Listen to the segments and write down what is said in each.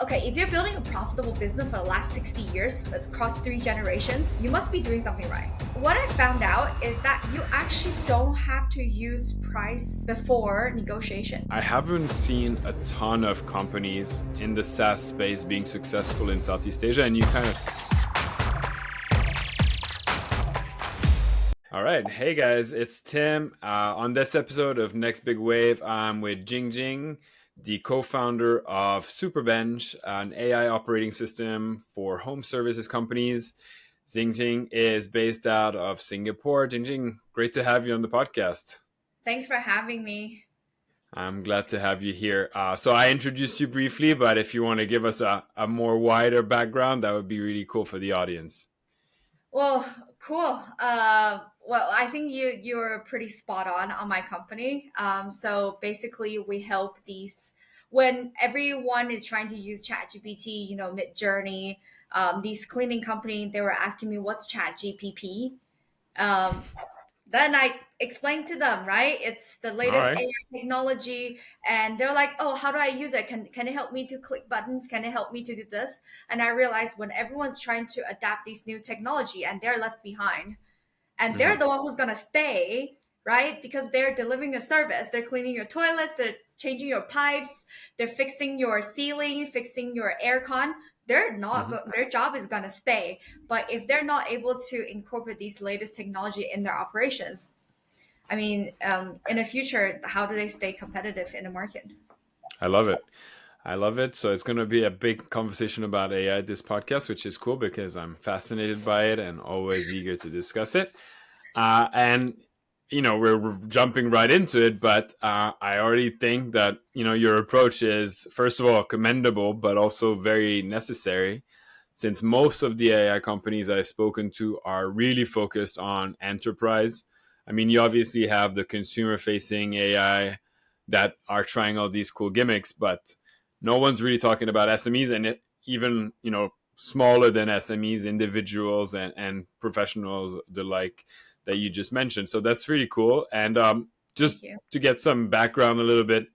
Okay, if you're building a profitable business for the last 60 years across 3 generations, you must be doing something right. What I found out is that you actually don't have to use price before negotiation. I haven't seen a ton of companies in the SaaS space being successful in Southeast Asia, and you kind of... All right. Hey guys, it's Tim. On this episode of Next Big Wave, I'm with Jing Jing, the co-founder of Superbench, an AI operating system for home services companies. Jingjing is based out of Singapore. Jingjing, great to have you on the podcast. Thanks for having me. I'm glad to have you here. So I introduced you briefly, but if you want to give us a more wider background, that would be really cool for the audience. Well, cool. Well, I think you're pretty spot on my company. So basically, we help these when everyone is trying to use ChatGPT, Mid Journey. These cleaning company, they were asking me what's ChatGPT. Um, then I explained to them, right? It's the All latest right. AI technology, and they're like, "Oh, how do I use it? Can it help me to click buttons? Can it help me to do this?" And I realized when everyone's trying to adapt these new technology, and they're left behind, and they're Mm-hmm. the one who's gonna stay, right? Because they're delivering a service. They're cleaning your toilets. They're changing your pipes. They're fixing your ceiling, fixing your aircon. They're not. Mm-hmm. Their job is gonna stay. But if they're not able to incorporate these latest technology in their operations, I mean, in the future, how do they stay competitive in the market? I love it. I love it. So it's going to be a big conversation about AI this podcast, which is cool because I'm fascinated by it and always eager to discuss it. And we're jumping right into it, but I already think that your approach is first of all commendable, but also very necessary, since most of the AI companies I've spoken to are really focused on enterprise. I mean, you obviously have the consumer-facing AI that are trying all these cool gimmicks, but no one's really talking about SMEs, and even smaller than SMEs, individuals and professionals alike that you just mentioned. So that's really cool. And Thank just you. to get some background a little bit,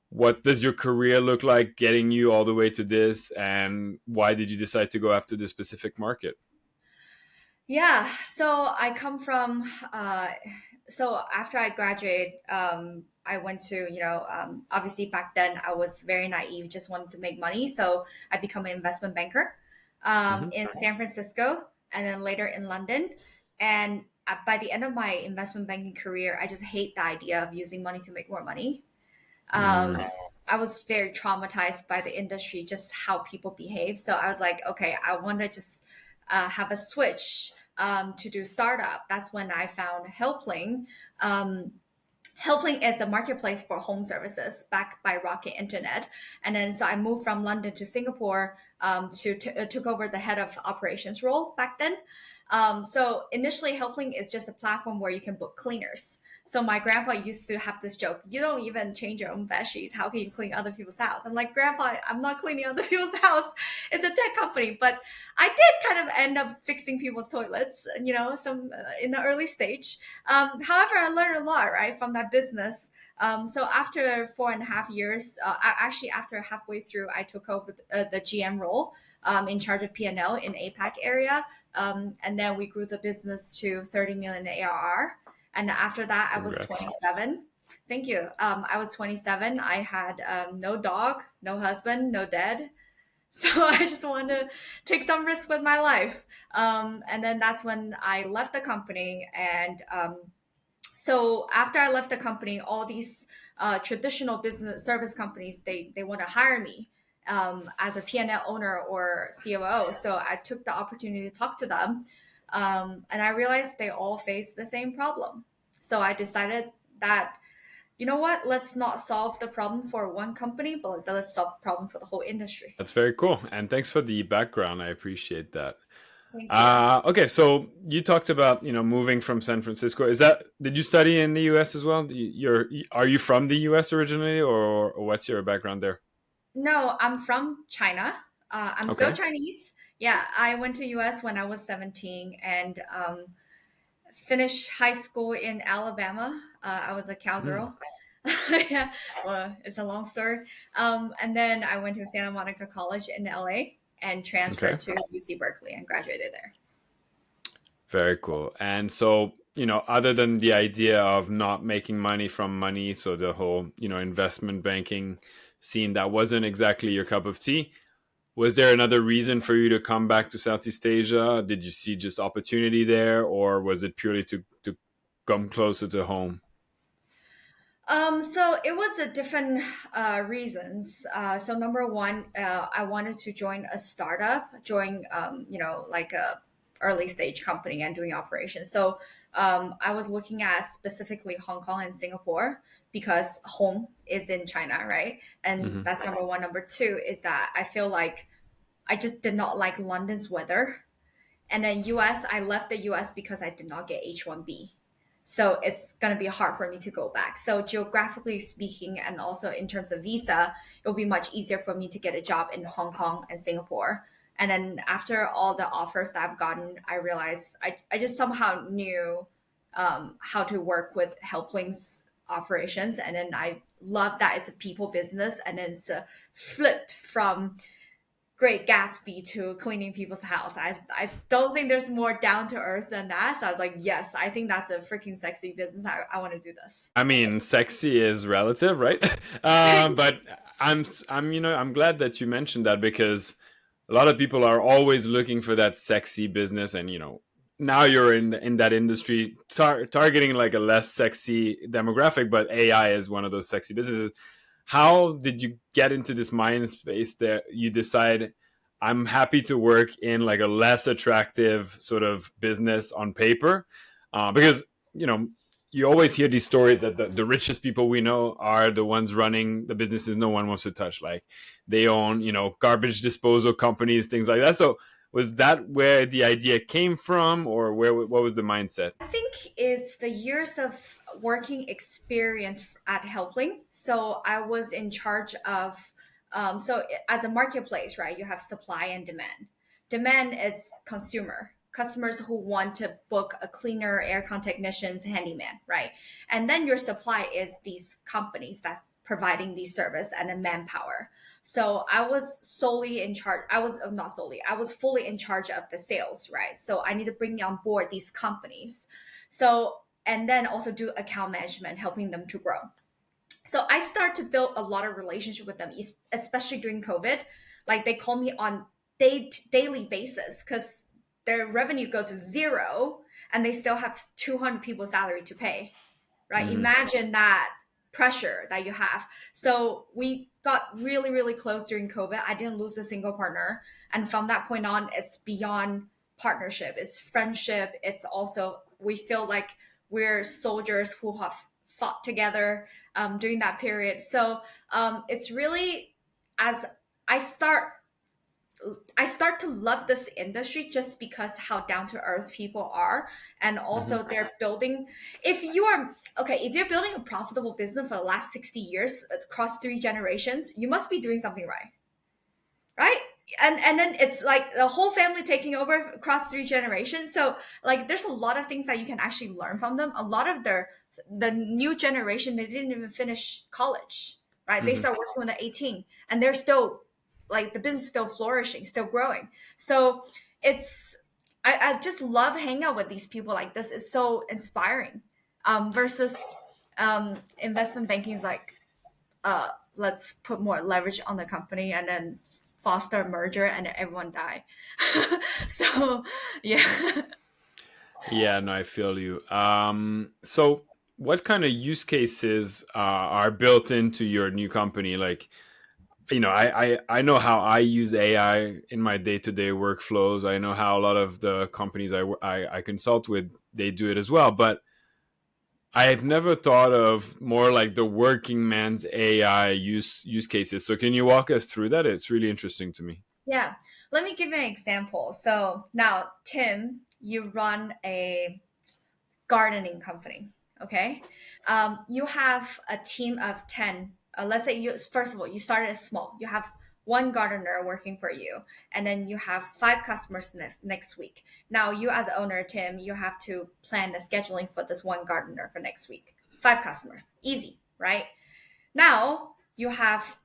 what does your career look like getting you all the way to this? And why did you decide to go after this specific market? Yeah, so I come from, so after I graduated, I went to, obviously back then I was very naive, just wanted to make money. So I become an investment banker Mm-hmm. in San Francisco and then later in London. And by the end of my investment banking career, I just hate the idea of using money to make more money. Um, Mm, I was very traumatized by the industry, just how people behave. So I was like, okay, I want to just have a switch to do startup. That's when I found Helpling. Um, Helpling is a marketplace for home services backed by Rocket Internet. And then so I moved from London to Singapore took over the head of operations role back then. So initially, Helpling is just a platform where you can book cleaners. So my grandpa used to have this joke: "You don't even change your own bed sheets. How can you clean other people's house?" I'm like, "Grandpa, I'm not cleaning other people's house. It's a tech company." But I did kind of end up fixing people's toilets, some in the early stage. However, I learned a lot, right, from that business. So after 4.5 years, actually after halfway through, I took over the GM role in charge of P&L in APAC area. And then we grew the business to 30 million ARR. And after that, I was congrats. 27. Thank you. I was 27. I had no dog, no husband, no dad. So I just wanted to take some risk with my life. And then that's when I left the company. And so after I left the company, all these traditional business service companies, they want to hire me as a P&L owner or COO. So I took the opportunity to talk to them. And I realized they all face the same problem. So I decided that, you know what, let's not solve the problem for one company, but let's solve the problem for the whole industry. That's very cool. And thanks for the background. I appreciate that. Thank you. Okay, so you talked about moving from San Francisco. Did you study in the U.S. as well? Are you from the U.S. originally, or what's your background there? No, I'm from China. I'm still Okay. Chinese. Yeah, I went to US when I was 17 and finished high school in Alabama. I was a Hmm. cowgirl. Yeah, well, it's a long story. And then I went to Santa Monica College in LA and Okay. transferred to UC Berkeley and graduated there. Very cool. And so, other than the idea of not making money from money, so the whole, investment banking scene that wasn't exactly your cup of tea, was there another reason for you to come back to Southeast Asia? Did you see just opportunity there, or was it purely to come closer to home? So it was a different reasons. So number one, I wanted to join a startup, join like a early stage company and doing operations. So I was looking at specifically Hong Kong and Singapore because home is in China, right? And Hmm. that's number one. Number two is that I feel like I just did not like London's weather. And then US, I left the US because I did not get H1B. So it's going to be hard for me to go back. So geographically speaking, and also in terms of visa, it will be much easier for me to get a job in Hong Kong and Singapore. And then after all the offers that I've gotten, I realized I just somehow knew how to work with Helpling's operations. And then I love that it's a people business and then it's flipped from Great Gatsby to cleaning people's house. I don't think there's more down to earth than that. So I was like, yes, I think that's a freaking sexy business. I want to do this. I mean, sexy is relative, right? But I'm glad that you mentioned that because a lot of people are always looking for that sexy business, and now you're in that industry targeting like a less sexy demographic, but AI is one of those sexy businesses. How did you get into this mind space that you decide I'm happy to work in like a less attractive sort of business on paper? Because you know you always hear these stories that the richest people we know are the ones running the businesses no one wants to touch. Like they own, garbage disposal companies, things like that. So was that where the idea came from, or what was the mindset? I think it's the years of working experience at Helpling. So I was in charge of, as a marketplace, right? You have supply and demand. Demand is consumer, customers who want to book a cleaner, aircon technicians, handyman, right? And then your supply is these companies that's providing these service and the manpower. So I was solely in charge. I was not solely. I was fully in charge of the sales, right? So I need to bring on board these companies. So and then also do account management, helping them to grow. So I start to build a lot of relationship with them, especially during COVID. Like they call me on daily basis because their revenue go to zero and they still have 200 people salary to pay, right? Mm-hmm. Imagine that pressure that you have. So we got really, really close during COVID. I didn't lose a single partner. And from that point on, it's beyond partnership, it's friendship. It's also, we feel like we're soldiers who have fought together during that period. So it's really as I start I start to love this industry just because how down to earth people are, and Mm-hmm. also they're building. If you are okay, if you're building a profitable business for the last 60 years across 3 generations, you must be doing something right, right? And then it's like the whole family taking over across 3 generations. So like there's a lot of things that you can actually learn from them. A lot of the new generation, they didn't even finish college, right? They Mm-hmm. start working when they're 18 and they're still like the business is still flourishing, still growing. So it's I just love hanging out with these people. Like this is so inspiring. Versus investment banking is like let's put more leverage on the company and then foster a merger and then everyone die. So yeah. Yeah, no, I feel you. So what kind of use cases are built into your new company? Like, I know how I use AI in my day to day workflows. I know how a lot of the companies I consult with, they do it as well. But I've never thought of more like the working man's AI use cases. So can you walk us through that? It's really interesting to me. Yeah, let me give you an example. So now, Tim, you run a gardening company. Okay, you have a team of 10. Let's say you first of all you started small. You have one gardener working for you, and then you have 5 customers next week. Now you as owner, Tim, you have to plan the scheduling for this one gardener for next week. 5 customers, easy. right? Now you have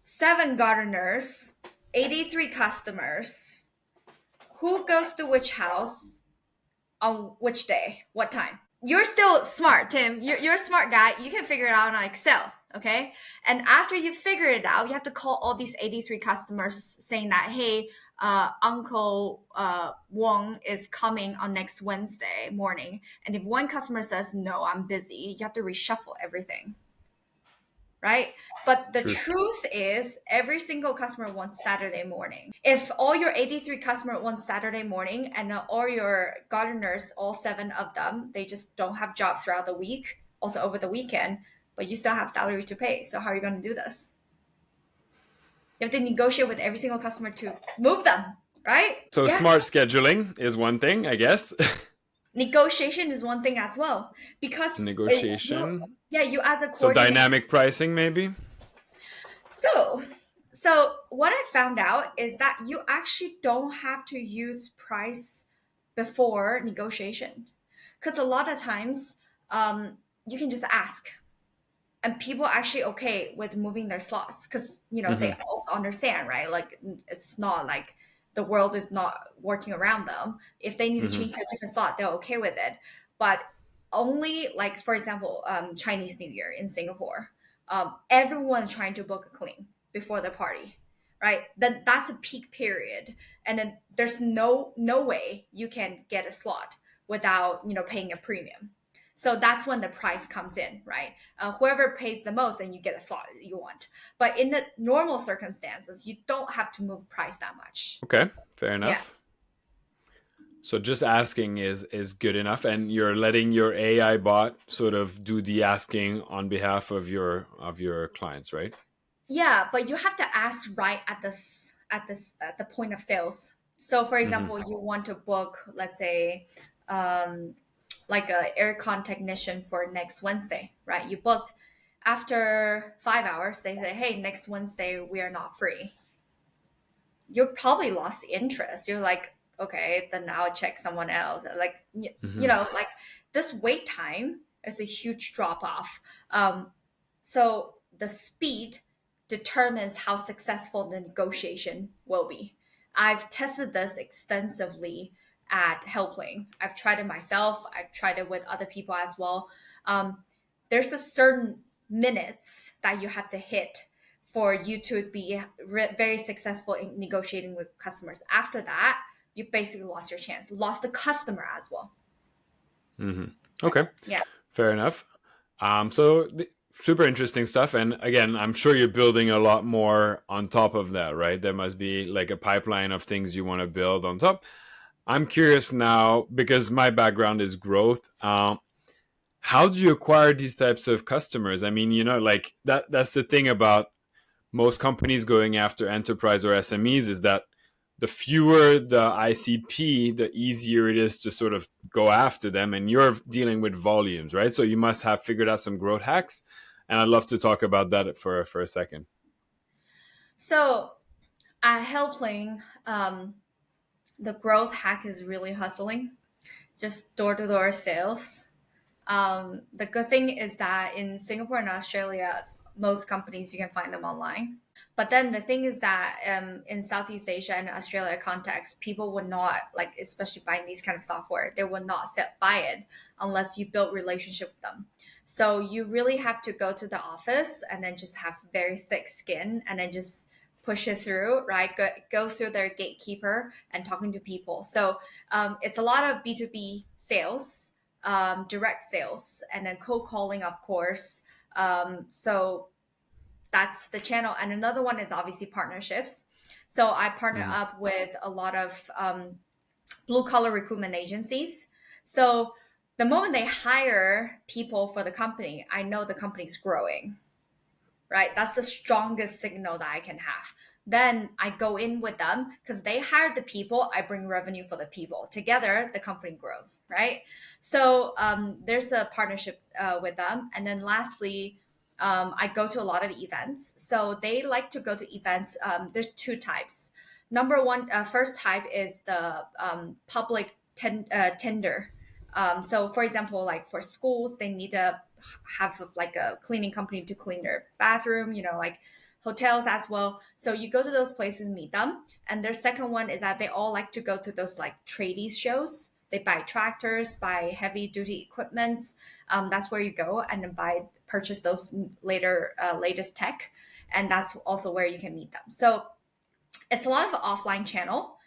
7 gardeners, 83 customers. Who goes to which house on which day, what time? You're still smart, Tim. You're a smart guy. You can figure it out on Excel, okay? And after you figure it out, you have to call all these 83 customers saying that, hey, Uncle Wong is coming on next Wednesday morning. And if one customer says, no, I'm busy, you have to reshuffle everything, right? But the True. truth is, every single customer wants Saturday morning. If all your 83 customers want Saturday morning and all your gardeners, all 7 of them, they just don't have jobs throughout the week, also over the weekend, but you still have salary to pay. So how are you going to do this? You have to negotiate with every single customer to move them, right? So Yeah. smart scheduling is one thing, I guess. Negotiation is one thing as well, because Negotiation. you as a So coordinator. dynamic pricing, maybe. So what I found out is that you actually don't have to use price before negotiation, because a lot of times you can just ask, and people actually okay with moving their slots, because they Mm-hmm. also understand, right? Like, it's not like the world is not working around them. If they need to Mm-hmm. change to a different slot, they're okay with it. But only, like, for example, Chinese New Year in Singapore, everyone's trying to book a clean before the party, right? Then that's a peak period, and then there's no way you can get a slot without paying a premium. So that's when the price comes in, right? Whoever pays the most, then you get a slot that you want. But in the normal circumstances, you don't have to move price that much. Okay, fair Yeah. enough. So just asking is good enough, and you're letting your AI bot sort of do the asking on behalf of your clients, right? Yeah, but you have to ask right at the point of sales. So, for Mm-hmm. example, you want to book, let's say, um, like a aircon technician for next Wednesday, right? You booked. After 5 hours, they say, "Hey, next Wednesday we are not free." You probably lost interest. You're like, okay, then I'll check someone else. Like, Mm-hmm. like this wait time is a huge drop off. So the speed determines how successful the negotiation will be. I've tested this extensively at Helpling. I've tried it myself. I've tried it with other people as well. There's a certain minutes that you have to hit for you to be very successful in negotiating with customers. After that, you basically lost your chance, lost the customer as well. Mm-hmm. Okay, Yeah. fair enough. So super interesting stuff, and again, I'm sure you're building a lot more on top of that, right? There must be like a pipeline of things you want to build on top. I'm curious now because my background is growth. How do you acquire these types of customers? I mean, like that's the thing about most companies going after enterprise or SMEs is that the fewer the ICP, the easier it is to sort of go after them. And you're dealing with volumes, right? So you must have figured out some growth hacks. And I'd love to talk about that for a second. So at Helpling, the growth hack is really hustling, just door to door sales. The good thing is that in Singapore and Australia, most companies you can find them online. But then the thing is that in Southeast Asia and Australia context, people would not, like, especially buying these kind of software, they would not buy it unless you build relationship with them. So you really have to go to the office and then just have very thick skin and then just push it through, right? Go through their gatekeeper and talking to people. So it's a lot of B2B sales, direct sales, and then cold calling, of course. So that's the channel. And another one is obviously partnerships. So I partner Mm-hmm. up with a lot of blue collar recruitment agencies. So the moment they hire people for the company, I know the company's growing, right? That's the strongest signal that I can have. Then I go in with them because they hired the people. I bring revenue for the people. Together, the company grows, right? So there's a partnership with them. And then lastly, I go to a lot of events. So they like to go to events. There's 2 types. Number one, first type is the public tender. So for example, like for schools, they need to have like a cleaning company to clean their bathroom, like hotels as well. So you go to those places, meet them. And their second one is that they all like to go to those like tradies shows. They buy tractors, buy heavy duty equipments. That's where you go and then purchase those latest tech. And that's also where you can meet them. So it's a lot of offline channel.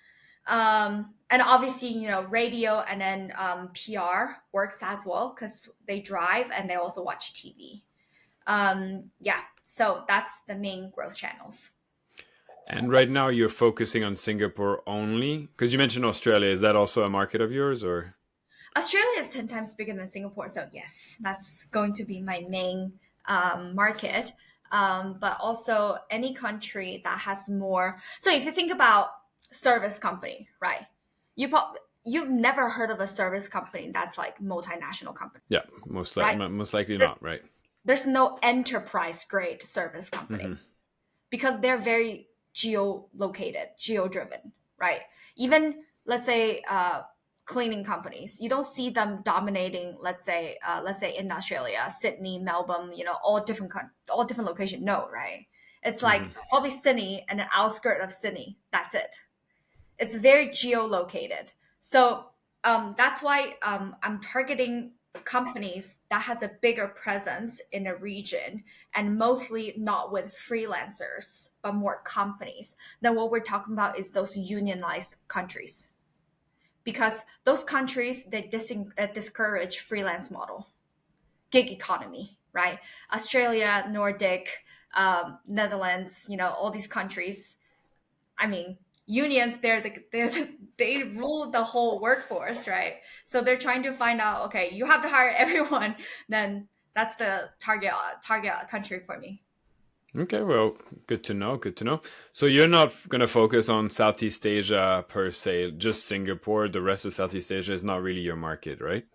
And obviously, radio and then PR works as well because they drive and they also watch TV. Yeah, so that's the main growth channels. And right now you're focusing on Singapore only? Because you mentioned Australia. Is that also a market of yours, or? Australia is 10 times bigger than Singapore. So yes, that's going to be my main market. But also any country that has more. So if you think about service company, right? You've never heard of a service company that's like multinational company, Yeah, right? most likely There, not, right? there's no enterprise grade service company because they're very geo-located, geo-driven, right? Even let's say cleaning companies, you don't see them dominating. Let's say in Australia, Sydney, Melbourne, all different locations. No, right? It's like probably Sydney and an outskirt of Sydney. That's it. It's very geo-located. So that's why I'm targeting companies that has a bigger presence in a region and mostly not with freelancers, but more companies. Then what we're talking about is those unionized countries. Because those countries, they discourage freelance model, gig economy, right? Australia, Nordic, Netherlands, all these countries, I mean, unions, they rule the whole workforce, right? So they're trying to find out, okay, you have to hire everyone, then that's the target country for me. Okay, well, good to know. Good to know. So you're not going to focus on Southeast Asia per se, just Singapore. The rest of Southeast Asia is not really your market, right?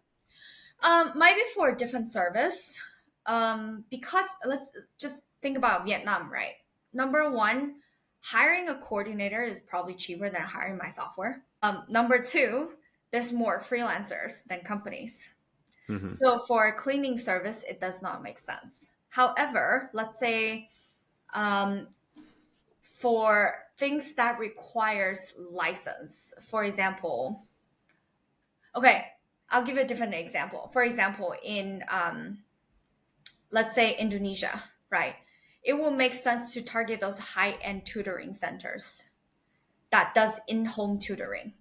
Might be for a different service. Because let's just think about Vietnam, right? Number one, hiring a coordinator is probably cheaper than hiring my software. Number two, there's more freelancers than companies. So for a cleaning service, it does not make sense. However, let's say for things that requires license, for example, okay, I'll give you a different example. For example, in let's say Indonesia, right? It will make sense to target those high-end tutoring centers that does in-home tutoring.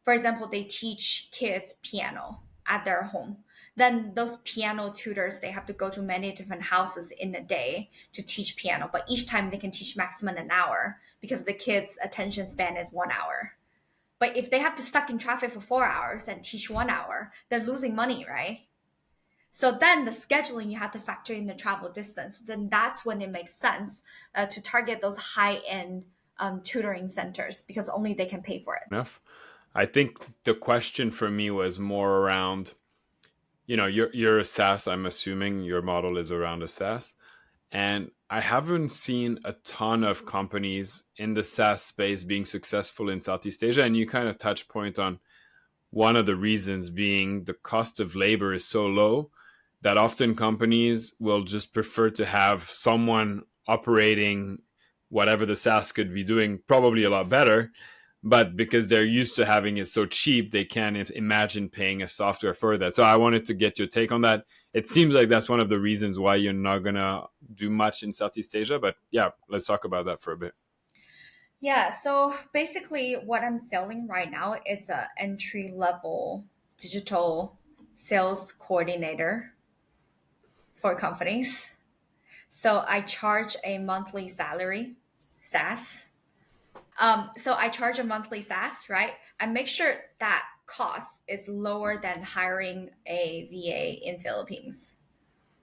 For example, they teach kids piano at their home. Then those piano tutors, they have to go to many different houses in a day to teach piano. But each time they can teach maximum an hour because the kids' attention span is 1 hour. But if they have to stuck in traffic for 4 hours and teach 1 hour, they're losing money, right? So then the scheduling, you have to factor in the travel distance. Then that's when it makes sense to target those high-end tutoring centers because only they can pay for it. Enough. I think the question for me was more around, you're a SaaS. I'm assuming your model is around a SaaS. And I haven't seen a ton of companies in the SaaS space being successful in Southeast Asia. And you kind of touch point on one of the reasons being the cost of labor is so low that often companies will just prefer to have someone operating whatever the SaaS could be doing probably a lot better. But because they're used to having it so cheap, they can't imagine paying a software for that. So I wanted to get your take on that. It seems like that's one of the reasons why you're not going to do much in Southeast Asia. But yeah, let's talk about that for a bit. Yeah, so basically what I'm selling right now is an entry level digital sales coordinator for companies. So I charge a monthly salary, SaaS. So I charge a monthly SaaS, right? I make sure that cost is lower than hiring a VA in Philippines.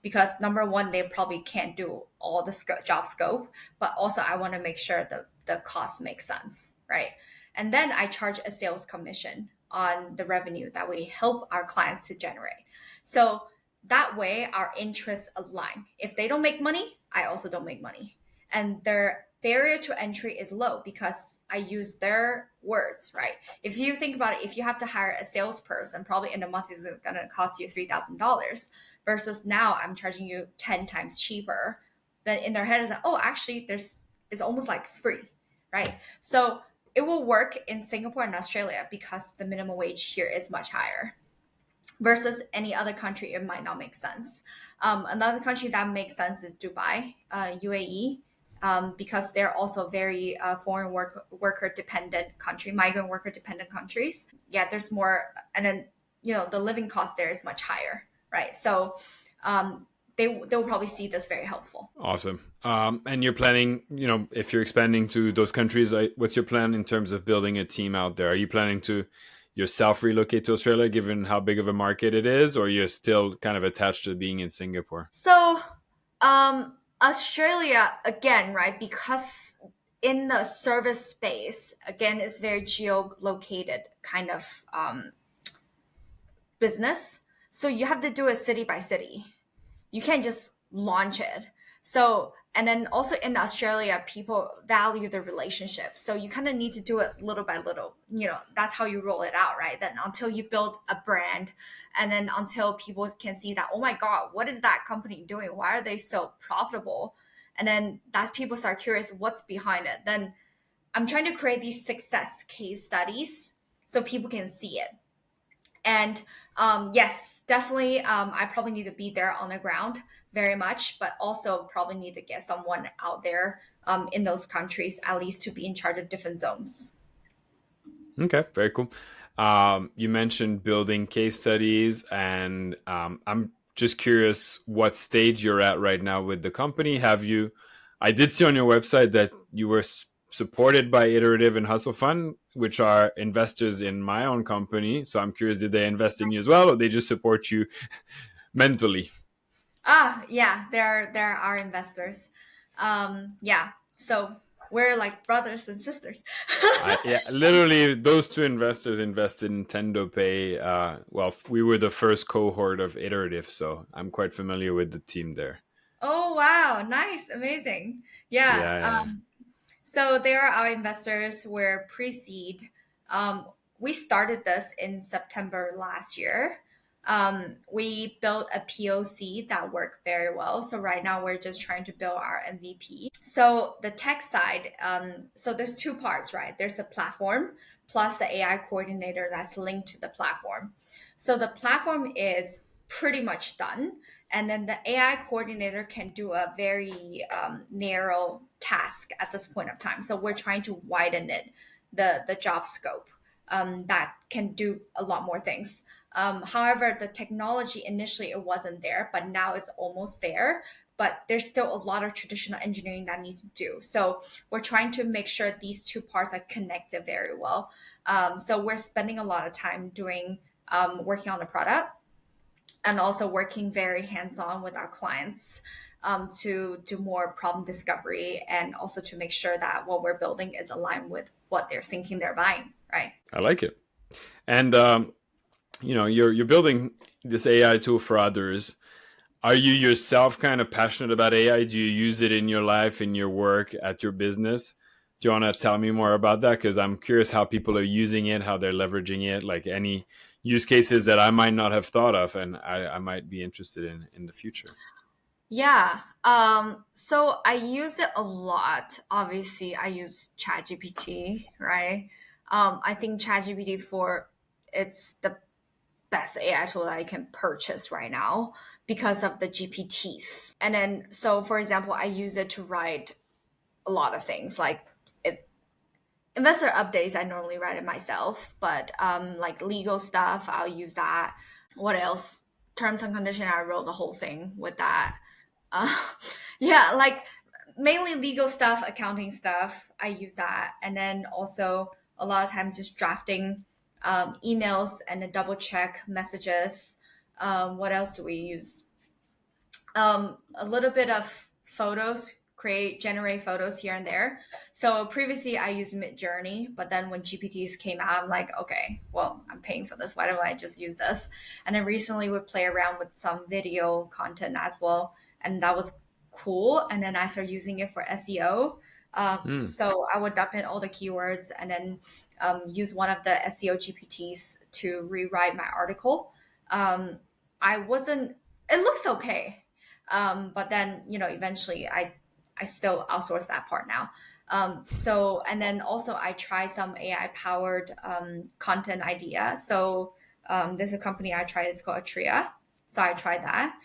Because number one, they probably can't do all the job scope, but also I want to make sure the cost makes sense, right? And then I charge a sales commission on the revenue that we help our clients to generate. So that way our interests align. If they don't make money, I also don't make money. And their barrier to entry is low because I use their words, right? If you think about it, if you have to hire a salesperson, probably in a month is going to cost you $3,000. versus now I'm charging you 10 times cheaper. Then in their head is like, oh, actually it's almost like free, right? So it will work in Singapore and Australia because the minimum wage here is much higher versus any other country. It might not make sense. Another country that makes sense is Dubai, UAE, because they're also very foreign worker dependent country, migrant worker dependent countries. Yeah, there's more, and then the living cost there is much higher, right? So they'll probably see this very helpful. Awesome. And you're planning, if you're expanding to those countries, what's your plan in terms of building a team out there? Are you planning to yourself relocate to Australia, given how big of a market it is, or you're still kind of attached to being in Singapore? So Australia again, right? Because in the service space, again, it's very geolocated kind of business. So you have to do it city by city. You can't just launch it. So, and then also in Australia, people value the relationship. So you kind of need to do it little by little. That's how you roll it out, right? Then until you build a brand, and then until people can see that, oh my God, what is that company doing? Why are they so profitable? And then that's people start curious what's behind it. Then I'm trying to create these success case studies so people can see it. And yes, definitely, I probably need to be there on the ground very much, but also probably need to get someone out there in those countries, at least to be in charge of different zones. Okay, very cool. You mentioned building case studies, and I'm just curious what stage you're at right now with the company. I did see on your website that you were supported by Iterative and Hustle Fund, which are investors in my own company. So I'm curious, did they invest in you as well, or they just support you mentally? Yeah, there are investors. Yeah, so we're like brothers and sisters. Yeah, literally, those two investors invested in Nintendo Pay. Well, we were the first cohort of Iterative, so I'm quite familiar with the team there. Oh wow, nice, amazing. Yeah. Yeah, yeah. So they are our investors. We're pre-seed. We started this in September last year. We built a POC that worked very well. So right now we're just trying to build our MVP. So the tech side, so there's two parts, right? There's the platform plus the AI coordinator that's linked to the platform. So the platform is pretty much done. And then the AI coordinator can do a very narrow task at this point of time. So we're trying to widen it, the job scope that can do a lot more things. However, the technology initially it wasn't there, but now it's almost there. But there's still a lot of traditional engineering that needs to do. So we're trying to make sure these two parts are connected very well. So we're spending a lot of time doing working on the product and also working very hands-on with our clients to do more problem discovery and also to make sure that what we're building is aligned with what they're thinking they're buying, right? I like it. And you're building this AI tool for others. Are you yourself kind of passionate about AI? Do you use it in your life, in your work, at your business? Do you want to tell me more about that? Because I'm curious how people are using it, how they're leveraging it, like any use cases that I might not have thought of and I might be interested in the future. Yeah. So I use it a lot. Obviously, I use ChatGPT, right? I think ChatGPT for it's the best AI tool that I can purchase right now because of the GPTs. And then, so for example, I use it to write a lot of things like it, investor updates. I normally write it myself, but like legal stuff, I'll use that. What else? Terms and condition, I wrote the whole thing with that. Uh, yeah, like mainly legal stuff, accounting stuff. I use that, and then also a lot of time just drafting emails and then double check messages. What else do we use? A little bit of photos, generate photos here and there. So previously I used Midjourney, but then when GPTs came out, I'm like, okay, well, I'm paying for this. Why don't I just use this? And then recently we play around with some video content as well, and that was cool. And then I started using it for SEO. Hmm. So I would dump in all the keywords and then use one of the SEO GPTs to rewrite my article. I wasn't it looks okay. But then, eventually I still outsource that part now. So, and then also I try some AI powered content idea. So, there's a company I tried, it's called Atria. So I tried that.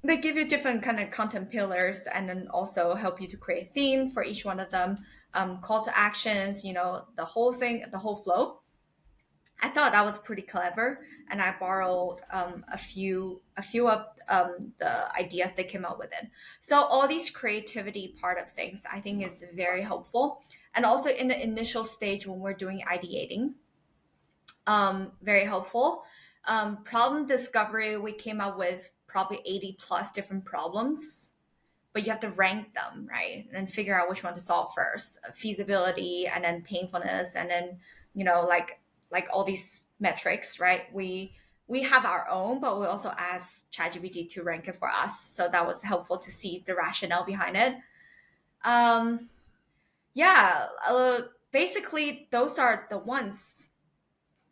They give you different kind of content pillars and then also help you to create a theme for each one of them, call to actions, the whole thing, the whole flow. I thought that was pretty clever, and I borrowed a few of the ideas they came up with it. So all these creativity part of things, I think, is very helpful, and also in the initial stage when we're doing ideating, very helpful. Problem discovery, we came up with probably 80 plus different problems, but you have to rank them, right? And figure out which one to solve first. Feasibility and then painfulness and then, like all these metrics, right? We have our own, but we also ask ChatGPT to rank it for us. So that was helpful to see the rationale behind it. Um, yeah, basically those are the ones.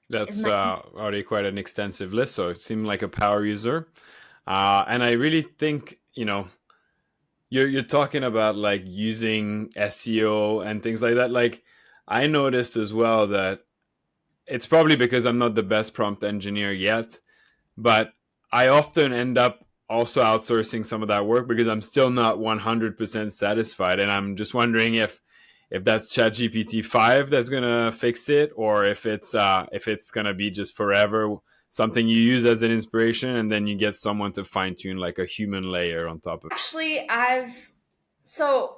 Is That's my already quite an extensive list, so it seemed like a power user. And I really think, you're talking about like using SEO and things like that. Like I noticed as well that it's probably because I'm not the best prompt engineer yet, but I often end up also outsourcing some of that work because I'm still not 100% satisfied, and I'm just wondering if that's ChatGPT 5 that's gonna fix it, or if it's gonna be just forever something you use as an inspiration, and then you get someone to fine tune like a human layer on top of. actually I've so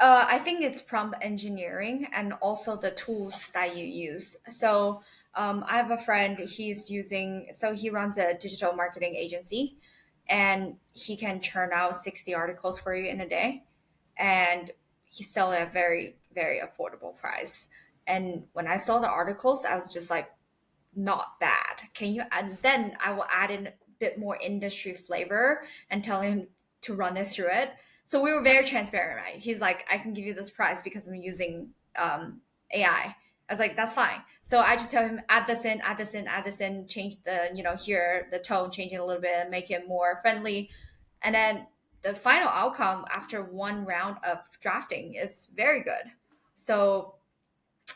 I think it's prompt engineering and also the tools that you use. So I have a friend, he runs a digital marketing agency and he can churn out 60 articles for you in a day. And he sells at a very, very affordable price. And when I saw the articles, I was just like, not bad. Can you? And then I will add in a bit more industry flavor and tell him to run it through it. So we were very transparent, right? He's like, I can give you this price because I'm using AI. I was like, that's fine. So I just tell him, add this in, add this in, add this in, change the, here, the tone, change it a little bit, make it more friendly. And then the final outcome after one round of drafting is very good. So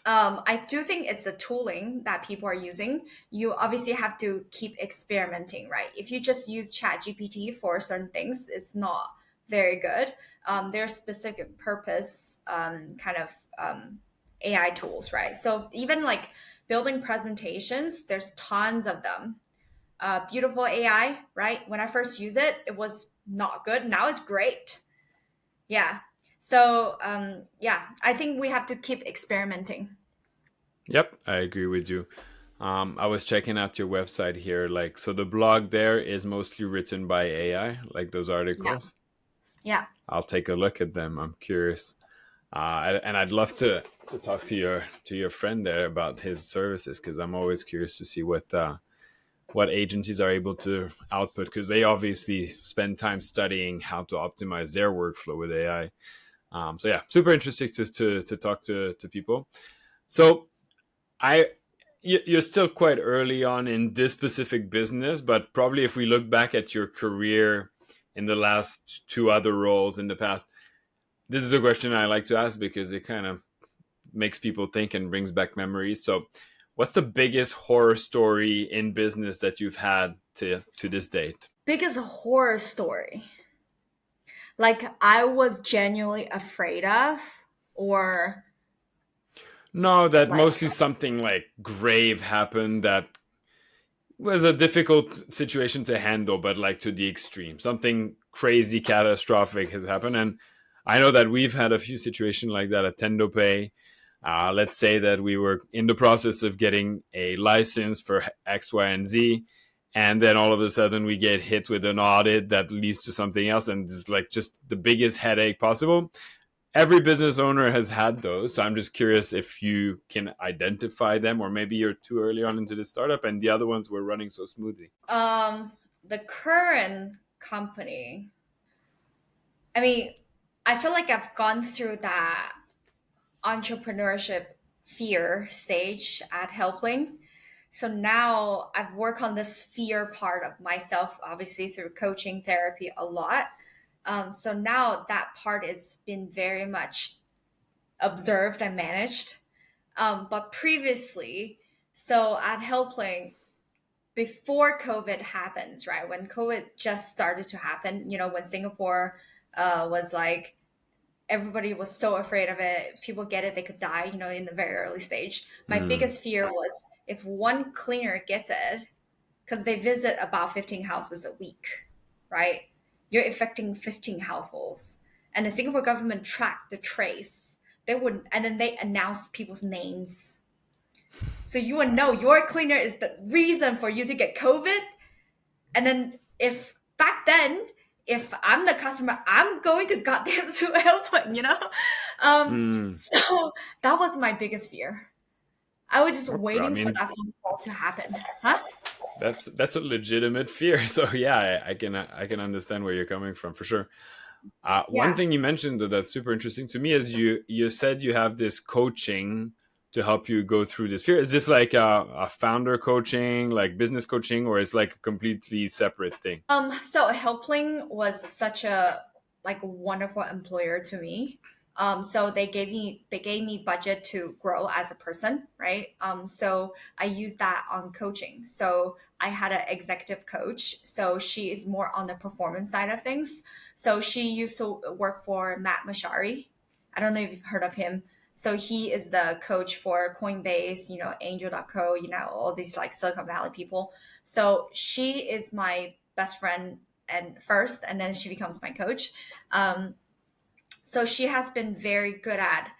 I do think it's the tooling that people are using. You obviously have to keep experimenting, right? If you just use ChatGPT for certain things, it's not very good. There's specific purpose kind of AI tools, right? So even like building presentations, there's tons of them. Beautiful AI, right? When I first used it, it was not good. Now it's great. Yeah. So yeah, I think we have to keep experimenting. Yep, I agree with you. I was checking out your website here. Like, so the blog there is mostly written by AI, like those Yeah. articles. Yeah. I'll take a look at them. I'm curious, and I'd love to talk to your friend there about his services because I'm always curious to see what agencies are able to output because they obviously spend time studying how to optimize their workflow with AI. So yeah, super interesting to talk to people. So I you're still quite early on in this specific business, but probably if we look back at your career in the last two other roles in the past, this is a question I like to ask because it kind of makes people think and brings back memories. So, what's the biggest horror story in business that you've had to this date? Biggest horror story. Like I was genuinely afraid of, or No, that like mostly something like grave happened that was a difficult situation to handle, but like to the extreme. Something crazy catastrophic has happened. And I know that we've had a few situations like that at TendoPay. Let's say that we were in the process of getting a license for X, Y, and Z. And then all of a sudden we get hit with an audit that leads to something else. And it's like just the biggest headache possible. Every business owner has had those. So I'm just curious if you can identify them, or maybe you're too early on into the startup and the other ones were running so smoothly. um the current company. I mean, I feel like I've gone through that entrepreneurship fear stage at Helpling. So now I've worked on this fear part of myself, obviously through coaching therapy a lot. So now that part has been very much observed and managed. But previously, so at Helpling, before COVID happens, right? When COVID just started to happen, when Singapore was like, everybody was so afraid of it. People get it, they could die, in the very early stage. My Mm, biggest fear was if one cleaner gets it, because they visit about 15 houses a week, right? You're affecting 15 households. And the Singapore government tracked the trace. They would, and then they announced people's names. So you would know your cleaner is the reason for you to get COVID. And then if back then, if I'm the customer, I'm going to goddamn to helpline. mm. So that was my biggest fear. I was just I waiting for mean, that phone call to happen. Huh? that's a legitimate fear. So yeah, I can understand where you're coming from for sure. One Yeah. thing you mentioned that's super interesting to me is you said you have this coaching to help you go through this fear. Is this like a founder coaching, like business coaching, or is like a completely separate thing? So Helpling was such a like wonderful employer to me. So they gave me budget to grow as a person, right? So I used that on coaching. So I had an executive coach. So she is more on the performance side of things. So she used to work for Matt Mashari. I don't know if you've heard of him. So he is the coach for Coinbase, Angel.co, all these like Silicon Valley people. So she is my best friend and first, and then she becomes my coach. Um, so she has been very good at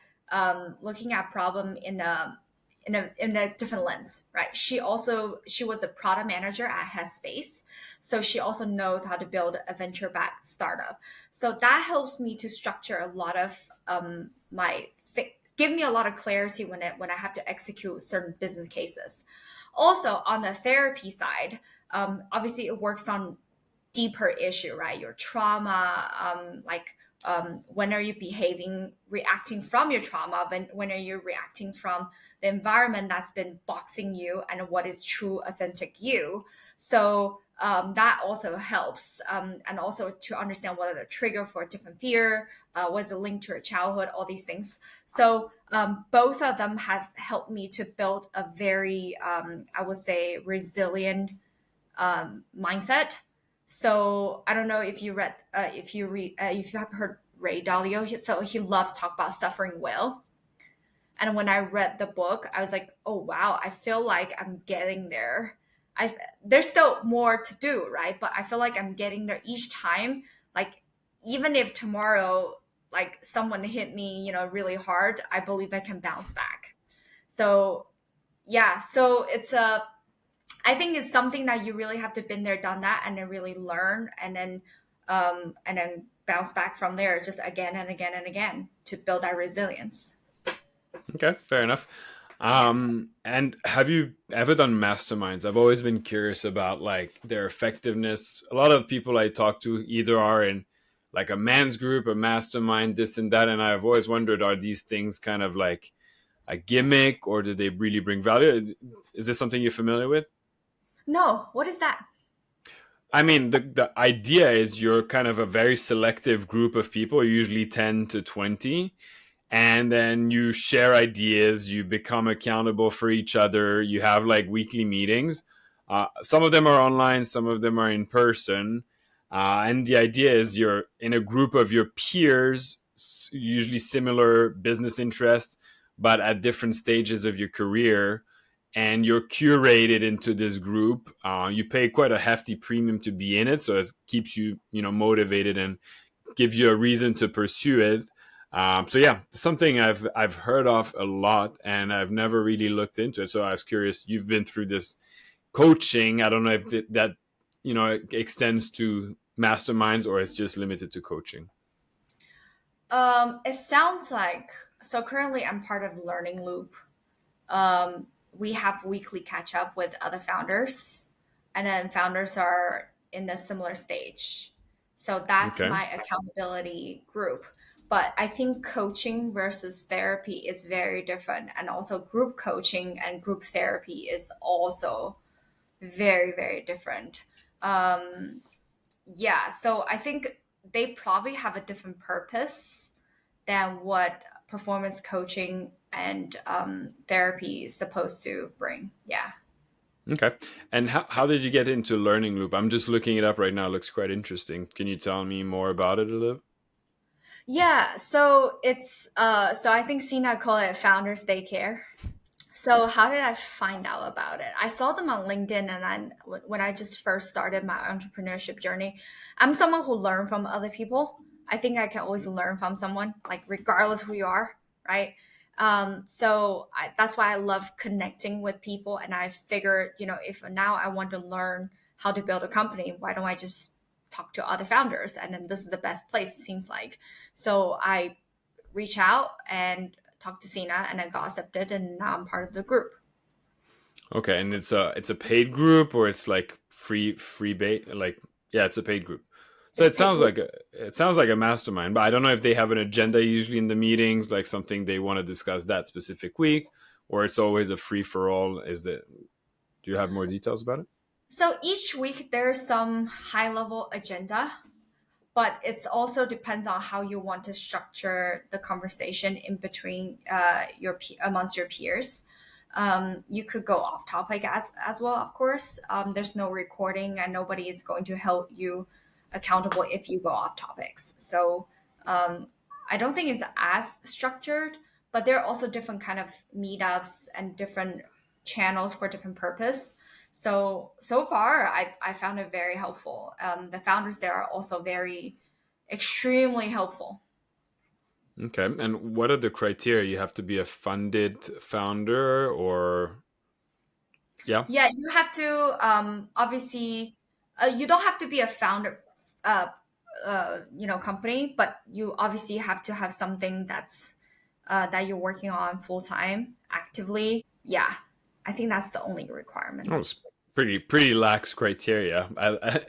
looking at problem in a different lens, right? She was a product manager at Headspace, so she also knows how to build a venture backed startup. So that helps me to structure a lot of give me a lot of clarity when I have to execute certain business cases. Also on the therapy side, obviously it works on deeper issue, right? Your trauma, when are you behaving, reacting from your trauma? When are you reacting from the environment that's been boxing you, and what is true, authentic you? So that also helps, and also to understand what are the trigger for a different fear, what's the link to your childhood, all these things. So both of them have helped me to build a very, I would say, resilient mindset. So I don't know if you read, if you have heard Ray Dalio. So he loves talk about suffering well. And when I read the book, I was like, oh wow, I feel like I'm getting there. There's still more to do, right? But I feel like I'm getting there each time. Like even if tomorrow, like someone hit me, really hard, I believe I can bounce back. So yeah, so I think it's something that you really have to been there, done that, and then really learn, and then bounce back from there, just again and again and again to build that resilience. Okay, fair enough. Yeah. And have you ever done masterminds? I've always been curious about like their effectiveness. A lot of people I talk to either are in like a man's group, a mastermind, this and that, and I've always wondered, are these things kind of like a gimmick, or do they really bring value? Is this something you're familiar with? No, what is that? I mean, the idea is you're kind of a very selective group of people, usually 10 to 20, and then you share ideas, you become accountable for each other, you have like weekly meetings. Some of them are online, some of them are in person. And the idea is you're in a group of your peers, usually similar business interests, but at different stages of your career. And you're curated into this group. You pay quite a hefty premium to be in it, so it keeps you, motivated and give you a reason to pursue it. So yeah, something I've heard of a lot, and I've never really looked into it. So I was curious. You've been through this coaching. I don't know if that extends to masterminds or it's just limited to coaching. It sounds like, so currently I'm part of Learning Loop. We have weekly catch up with other founders, and then founders are in a similar stage. So that's Okay. my accountability group. But I think coaching versus therapy is very different. And also, group coaching and group therapy is also very, very different. Um, yeah, so I think they probably have a different purpose than what performance coaching and therapy is supposed to bring. Yeah. Okay. And how did you get into Learning Loop? I'm just looking it up right now. It looks quite interesting. Can you tell me more about it a little? Yeah, so it's so I think Sina call it founders daycare. So how did I find out about it? I saw them on LinkedIn, and when I just first started my entrepreneurship journey, I'm someone who learn from other people. I think I can always learn from someone, like regardless who you are, right? That's why I love connecting with people. And I figured, if now I want to learn how to build a company, why don't I just talk to other founders? And then this is the best place, it seems like. So I reach out and talk to Sina, and I got accepted, and now I'm part of the group. Okay, and it's a paid group, or it's like like, yeah, it's a paid group. So It's it paid sounds group. like a mastermind, but I don't know if they have an agenda usually in the meetings, like something they want to discuss that specific week, or it's always a free for all. Is it? Do you have more details about it? So each week there's some high level agenda, but it's also depends on how you want to structure the conversation in between amongst your peers. You could go off topic as well, of course. There's no recording, and nobody is going to hold you accountable if you go off topics. So um, I don't think it's as structured, but there are also different kind of meetups and different channels for different purpose. So far, I found it very helpful. The founders there are also very extremely helpful. Okay, and what are the criteria? You have to be a funded founder, or yeah. Yeah, you have to obviously you don't have to be a founder uh, company, but you obviously have to have something that you're working on full time actively. Yeah, I think that's the only requirement. Oh, it's pretty lax criteria.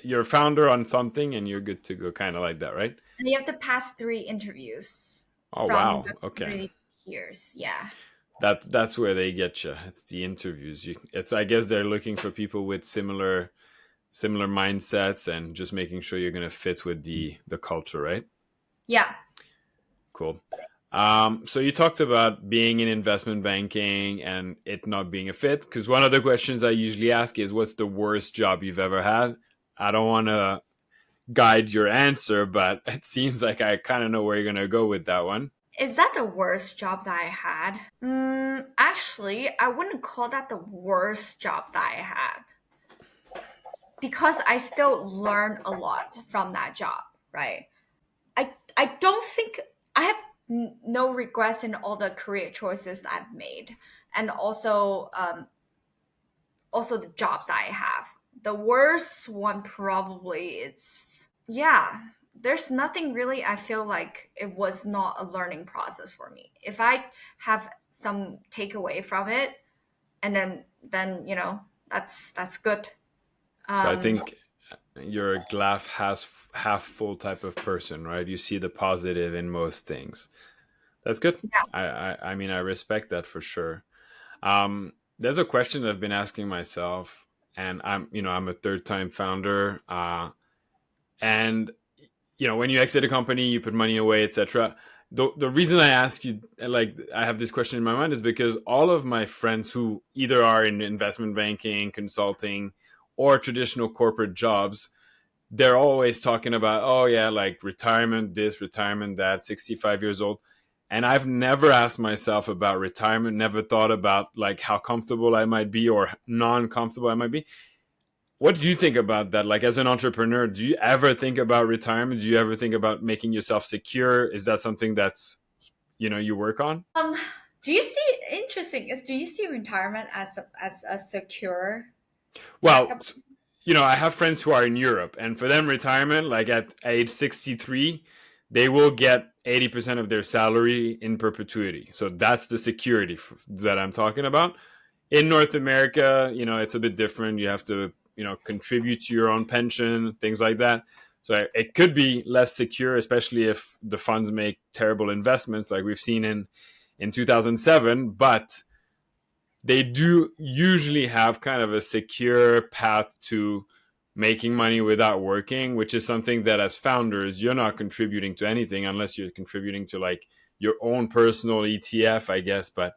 You're a founder on something, and you're good to go, kind of like that, right? And you have to pass 3 interviews Oh from wow. the Okay. community peers. Yeah. That's where they get you. It's the interviews. It's I guess they're looking for people with similar mindsets and just making sure you're gonna fit with the culture, right? Yeah. Cool. So you talked about being in investment banking and it not being a fit. Because one of the questions I usually ask is, "What's the worst job you've ever had?" I don't want to guide your answer, but it seems like I kind of know where you're gonna go with that one. Is that the worst job that I had? Actually, I wouldn't call that the worst job that I had because I still learned a lot from that job, right? I don't think I have no regrets in all the career choices that I've made, and also the jobs that I have. The worst one probably it's yeah. There's nothing really I feel like it was not a learning process for me. If I have some takeaway from it, and then that's good. So I Um, think you're a glass half full type of person, right? You see the positive in most things. That's good. yeah. I mean, I respect that for sure. There's a question that I've been asking myself, and I'm a third time founder, and when you exit a company, you put money away, etc. The reason I ask you, like, I have this question in my mind, is because all of my friends who either are in investment banking, consulting, or traditional corporate jobs, they're always talking about, oh yeah, like retirement this, retirement that, 65 years old. And I've never asked myself about retirement, never thought about like how comfortable I might be or non-comfortable I might be. What do you think about that? Like, as an entrepreneur, do you ever think about retirement? Do you ever think about making yourself secure? Is that something that's, you work on? Um, do you see interesting is do you see retirement as a secure Well, backup? I have friends who are in Europe, and for them, retirement, like at age 63, they will get 80% of their salary in perpetuity. So that's the security that I'm talking about. In North America, it's a bit different. You have to, contribute to your own pension, things like that. So it could be less secure, especially if the funds make terrible investments like we've seen in 2007. But they do usually have kind of a secure path to making money without working, which is something that as founders, you're not contributing to anything unless you're contributing to like your own personal ETF, I guess. But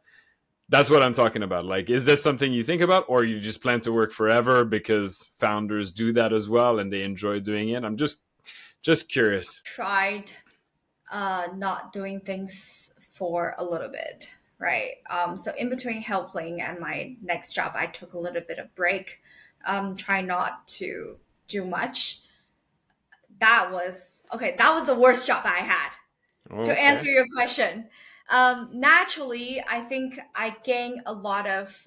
that's what I'm talking about. Like, is this something you think about, or you just plan to work forever because founders do that as well and they enjoy doing it? I'm just curious. Tried not doing things for a little bit, right? So in between Helpling and my next job, I took a little bit of break, try not to do much. That was okay. That was the worst job I had. To Okay. answer your question, naturally, I think I gain a lot of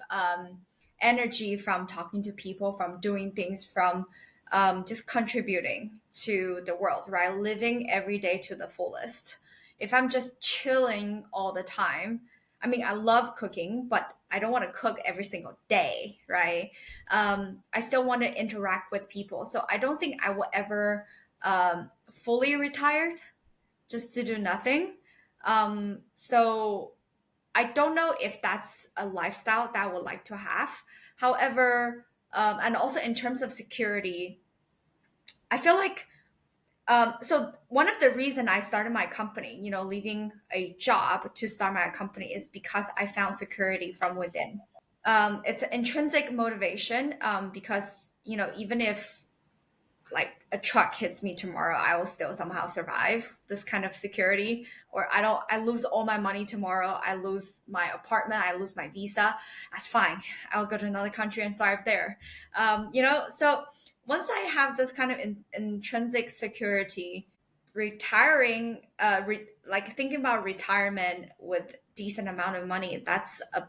energy from talking to people, from doing things, from just contributing to the world, right? Living every day to the fullest. If I'm just chilling all the time, I mean, I love cooking, but I don't want to cook every single day, right? I still want to interact with people. So I don't think I will ever fully retire just to do nothing. So I don't know if that's a lifestyle that I would like to have. However, and also in terms of security, I feel like so one of the reason I started my company, leaving a job to start my company is because I found security from within. It's an intrinsic motivation because even if like a truck hits me tomorrow, I will still somehow survive this kind of security. Or I lose all my money tomorrow. I lose my apartment. I lose my visa. That's fine. I'll go to another country and thrive there. So once I have this kind of intrinsic security, retiring, like thinking about retirement with decent amount of money, that's a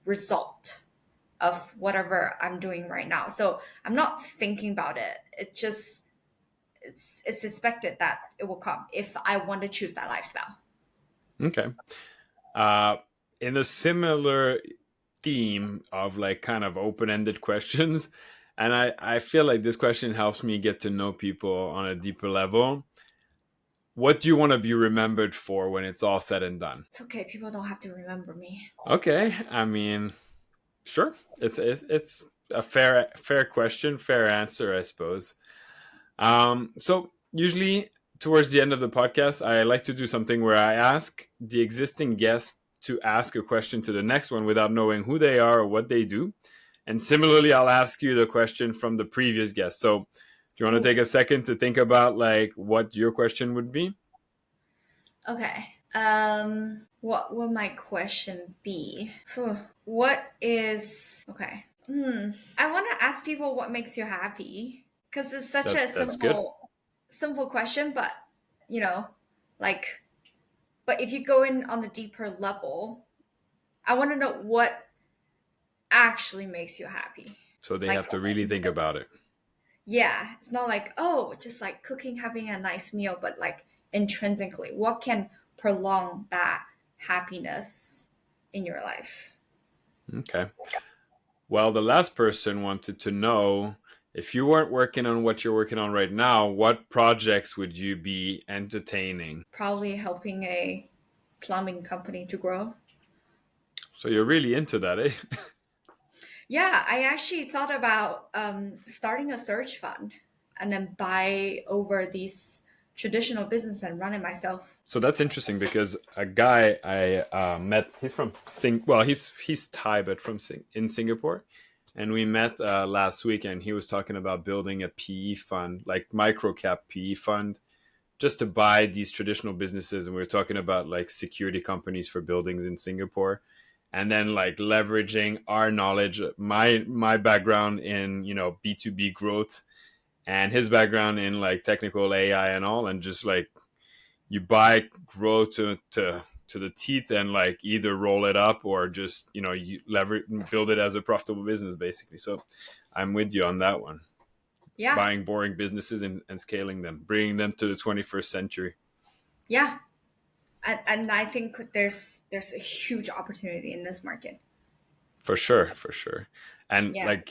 result of whatever I'm doing right now. So I'm not thinking about it. It's suspected that it will come if I want to choose that lifestyle. Okay. Uh, in a similar theme of like kind of open-ended questions, and I feel like this question helps me get to know people on a deeper level. What do you want to be remembered for when it's all said and done? It's okay. People don't have to remember me. Okay, I mean, sure. It's a fair question, fair answer, I suppose. So usually towards the end of the podcast, I like to do something where I ask the existing guest to ask a question to the next one without knowing who they are or what they do. And similarly, I'll ask you the question from the previous guest. So do you want to take Ooh, a second to think about like what your question would be? okay. What will my question be? Phew. What is okay? I want to ask people what makes you happy because it's such a That's good. simple question, but you know, like, but if you go in on a deeper level, I want to know what actually makes you happy. So they Like, have to really think about it. yeah, it's not like, oh, just like cooking, having a nice meal, but like intrinsically, what can prolong that happiness in your life? Okay. Well, the last person wanted to know if you weren't working on what you're working on right now, what projects would you be entertaining? Probably helping a plumbing company to grow. So you're really into that, eh? Yeah, I actually thought about starting a search fund and then buy over these traditional business and run it myself. So that's interesting because a guy I met, he's from he's Thai but from in Singapore, and we met last week, and he was talking about building a PE fund, like micro cap PE fund, just to buy these traditional businesses, and we were talking about like security companies for buildings in Singapore, and then like leveraging our knowledge, my background in B2B growth, and his background in like technical AI and all, and just like you buy growth to the teeth and like either roll it up or just you leverage build it as a profitable business basically. So I'm with you on that one. Yeah, Buying boring businesses and scaling them, bringing them to the 21st century. yeah, and I think there's a huge opportunity in this market. For sure, for sure. And Yeah. like,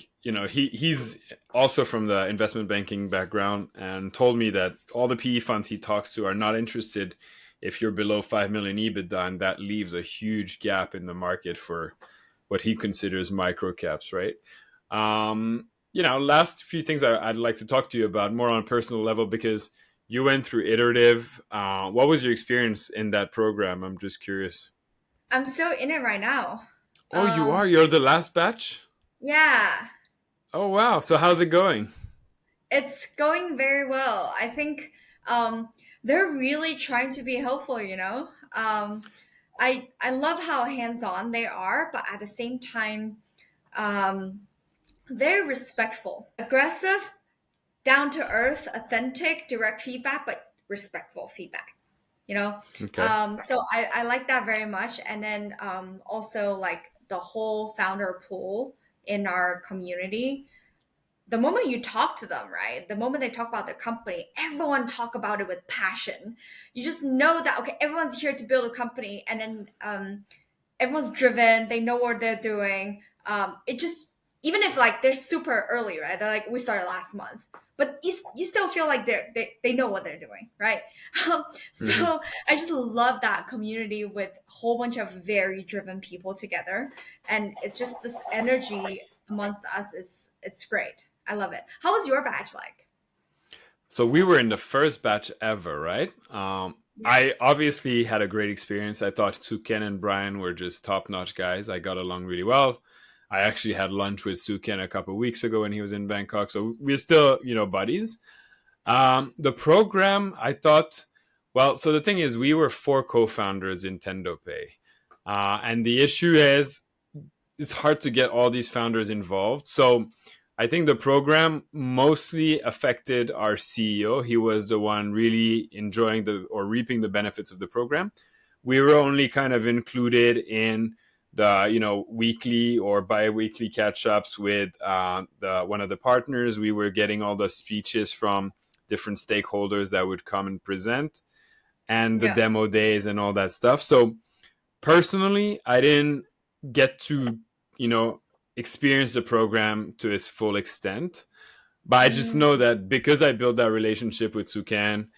he's also from the investment banking background and told me that all the PE funds he talks to are not interested if you're below 5 million EBITDA, and that leaves a huge gap in the market for what he considers micro caps, right? Last few things I'd like to talk to you about more on a personal level, because you went through Iterative. What was your experience in that program? I'm just curious. I'm still in it right now. Oh, you Um, are? You're the last batch? yeah, Oh wow! So how's it going? it's going very well. I think um, they're really trying to be helpful, you know. I love how hands-on they are, but at the same time, um, very respectful, aggressive, down to earth, authentic, direct feedback, but respectful feedback. You know, Okay. so I like that very much. And then also like the whole founder pool in our community, the moment you talk to them, right? The moment they talk about their company, everyone talk about it with passion. You just know that okay, everyone's here to build a company, and then everyone's driven. They know what they're doing. It just even if like they're super early, right? They're like we started last month, but you still feel like they know what they're doing, right? Um, Hmm. so I just love that community with a whole bunch of very driven people together, and it's just this energy amongst us is it's great. I love it. How was your batch like? So we were in the first batch ever, right? Yeah, I obviously had a great experience. I thought Suken and Brian were just top-notch guys. I got along really well. I actually had lunch with Suken a couple of weeks ago when he was in Bangkok, so we're still, buddies. The program, I thought, well, so the thing is, we were four co-founders in TendoPay, and the issue is it's hard to get all these founders involved. So I think the program mostly affected our CEO. He was the one really enjoying or reaping the benefits of the program. We were only kind of included in the weekly or bi-weekly catch-ups with the one of the partners. We were getting all the speeches from different stakeholders that would come and present, and the yeah, demo days and all that stuff. So personally, I didn't get to, you know, experience the program to its full extent. But I just know mm, that because I built that relationship with Sukan,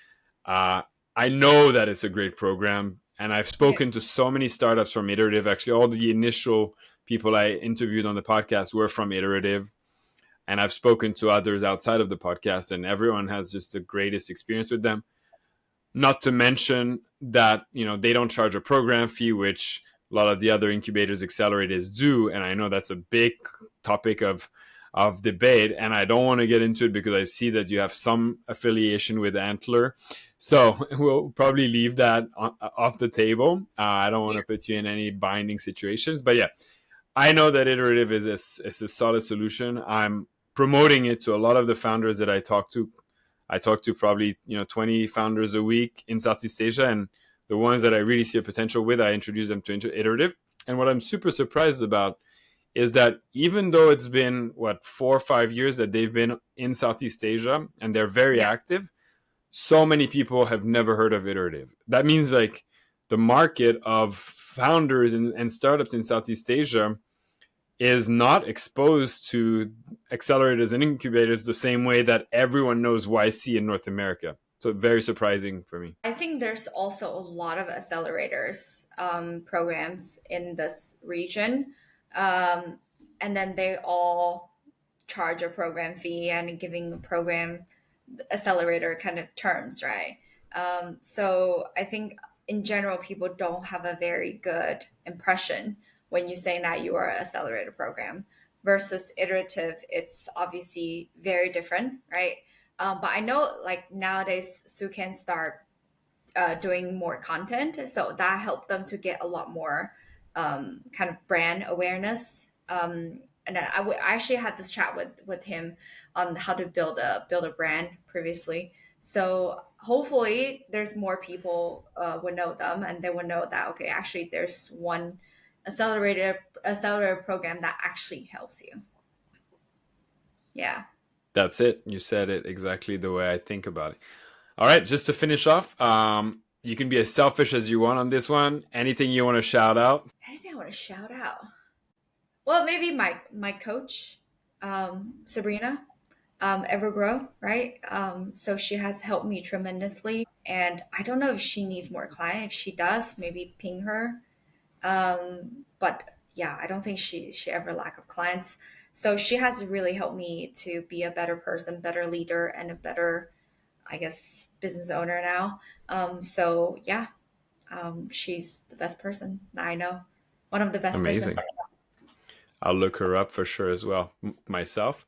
uh, I know that it's a great program. And I've yeah, spoken to so many startups from Iterative. Actually, all the initial people I interviewed on the podcast were from Iterative. And I've spoken to others outside of the podcast, and everyone has just the greatest experience with them. Not to mention that they don't charge a program fee, which a lot of the other incubators, accelerators do, and I know that's a big topic of debate, and I don't want to get into it because I see that you have some affiliation with Antler, so we'll probably leave that off the table. I don't want yeah. to put you in any binding situations, but yeah, I know that Iterative is a solid solution. I'm promoting it to a lot of the founders that I talk to. I talk to probably 20 founders a week in Southeast Asia, and the ones that I really see a potential with, I introduce them to Iterative. And what I'm super surprised about is that even though it's been 4 or 5 years that they've been in Southeast Asia and they're very Yeah. active, so many people have never heard of Iterative. That means like the market of founders and startups in Southeast Asia is not exposed to accelerators and incubators the same way that everyone knows YC in North America. So very surprising for me. I think there's also a lot of accelerators programs in this region. Um, and then they all charge a program fee and giving a program accelerator kind of terms, right? So I think in general, people don't have a very good impression when you say that you are an accelerator program versus iterative. It's obviously very different, right? But I know like nowadays, Sue can start doing more content. So that helped them to get a lot more kind of brand awareness. And then I actually had this chat with him on how to build a brand previously. So hopefully, there's more people would know them, and they would know that okay, actually, there's one accelerator program that actually helps you. Yeah. That's it. You said it exactly the way I think about it. All right, just to finish off, you can be as selfish as you want on this one. Anything you want to shout out? Anything I want to shout out? Well, maybe my coach, Sabrina, Evergrow, right? So she has helped me tremendously, and I don't know if she needs more clients. If she does, maybe ping her. But yeah, I don't think she ever lack of clients. So she has really helped me to be a better person, better leader, and a better, I guess, business owner now. So yeah, she's the best person that I know. One of the best person. Amazing. I'll look her up for sure as well, myself.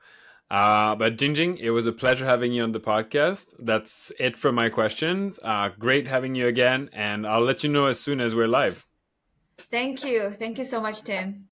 But Jingjing, it was a pleasure having you on the podcast. That's it for my questions. Great having you again, and I'll let you know as soon as we're live. Thank you. Thank you so much, Tim.